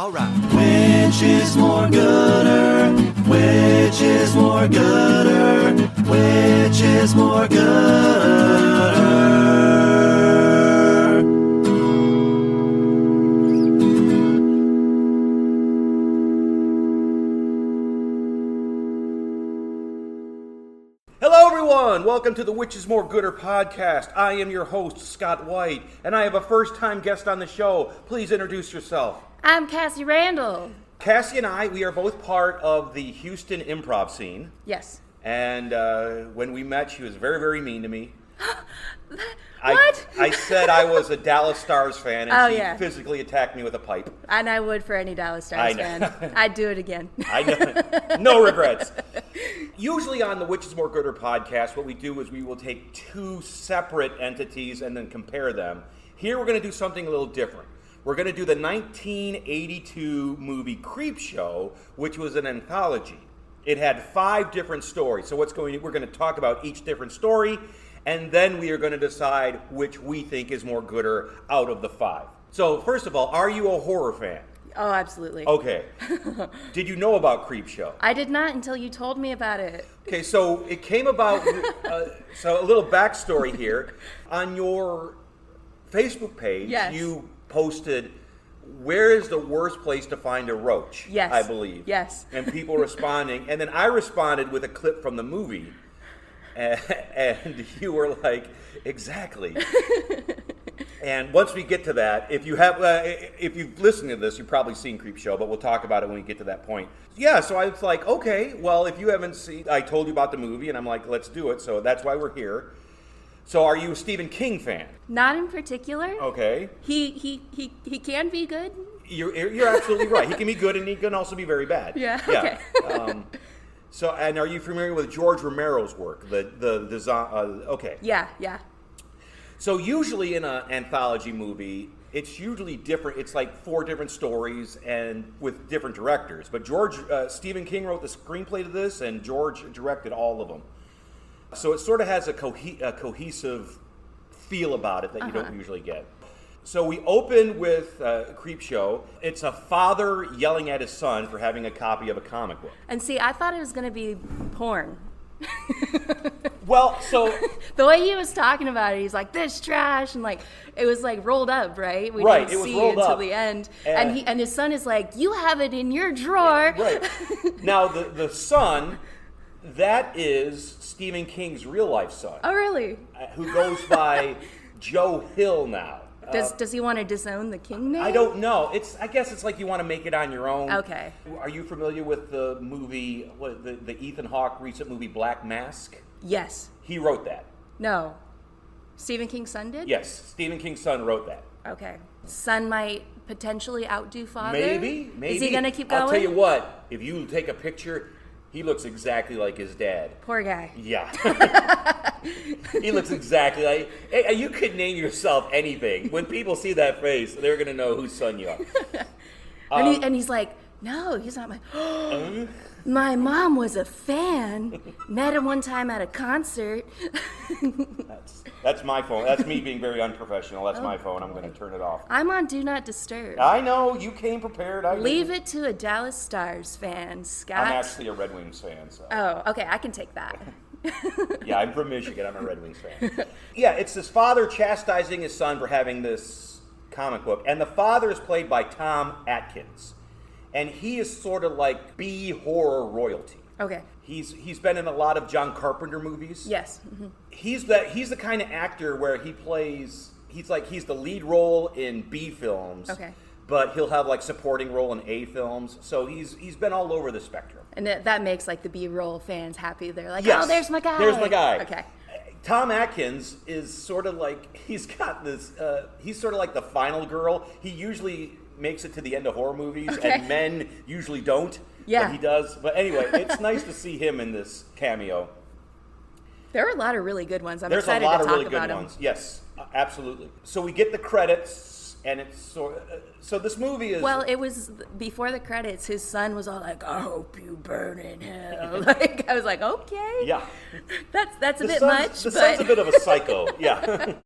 All right. Which is more gooder? Which is more gooder? Which is more gooder? Hello, everyone. Welcome to the Which is More Gooder podcast. I am your host, Scott White, and I have a first-time guest on the show. Please introduce yourself. I'm Cassie Randall. Cassie and I, we are both part of the Houston improv scene. Yes. And when we met, she was very, very mean to me. What? I said I was a Dallas Stars fan, and she physically attacked me with a pipe. And I would for any Dallas Stars fan. I'd do it again. I know. No regrets. Usually on the Which is More Gooder podcast, what we do is we will take two separate entities and then compare them. Here we're going to do something a little different. We're going to do the 1982 movie Creepshow, which was an anthology. It had 5 different stories. So we're going to talk about each different story, and then we are going to decide which we think is more gooder out of the 5. So first of all, are you a horror fan? Oh, absolutely. Okay. Did you know about Creepshow? I did not until you told me about it. Okay, so it came about, so a little backstory here. On your Facebook page, you posted, where is the worst place to find a roach? Yes. I believe. Yes. And people responding. And then I responded with a clip from the movie. And you were like, exactly. And once we get to that, if you've listened to this, you've probably seen Creepshow, but we'll talk about it when we get to that point. Yeah, so I was like, okay, well, if you haven't seen, I told you about the movie, and I'm like, let's do it. So that's why we're here. So are you a Stephen King fan? Not in particular. Okay. He can be good. You're absolutely right. He can be good, and he can also be very bad. Yeah. Okay. So, and are you familiar with George Romero's work? Okay. Yeah. So usually in an anthology movie, it's usually different. It's like 4 different stories and with different directors. But Stephen King wrote the screenplay to this, and George directed all of them. So it sort of has a cohesive feel about it that you don't usually get. So we open with Creepshow. It's a father yelling at his son for having a copy of a comic book. And see, I thought it was going to be porn. Well, so the way he was talking about it, he's like, this trash, and like it was like rolled up, right? We right, didn't it was see rolled until up. the end. And his son is like, you have it in your drawer. Right. Now the son, that is Stephen King's real life son. Oh, really? Who goes by Joe Hill now. Does he want to disown the King name? I don't know. I guess it's like you want to make it on your own. Okay. Are you familiar with the movie, the Ethan Hawke recent movie Black Mask? Yes. He wrote that. No. Stephen King's son did? Yes, Stephen King's son wrote that. Okay. Son might potentially outdo father? Maybe. Is he going to keep going? I'll tell you what, if you take a picture, he looks exactly like his dad. Poor guy. Yeah. He looks exactly like... Hey, you could name yourself anything. When people see that face, they're going to know whose son you are. And he's like, no, he's not my... My mom was a fan. Met him one time at a concert. That's my phone. That's me being very unprofessional. That's my phone. I'm going to turn it off. I'm on Do Not Disturb. I know. You came prepared. Leave it to a Dallas Stars fan, Scott. I'm actually a Red Wings fan. So. Oh, okay. I can take that. Yeah, I'm from Michigan. I'm a Red Wings fan. Yeah, it's this father chastising his son for having this comic book. And the father is played by Tom Atkins. And he is sort of like B horror royalty. Okay. He's been in a lot of John Carpenter movies. Yes. Mm-hmm. He's the kind of actor where he's the lead role in B films. Okay. But he'll have like supporting role in A films. So he's been all over the spectrum. And that makes like the B-roll fans happy. They're like, yes, oh, there's my guy. There's my guy. Okay. Tom Atkins is sort of like, he's got this, he's sort of like the final girl. He usually makes it to the end of horror movies, and men usually don't. Yeah. But he does. But anyway, it's nice to see him in this cameo. There are a lot of really good ones. There's excited a lot to of talk really good about ones. Yes, absolutely. So we get the credits, and it's so this movie is... Well, it was before the credits, his son was all like, I hope you burn in hell. Like, I was like, okay. Yeah. That's a bit much. The son's a bit of a psycho, yeah.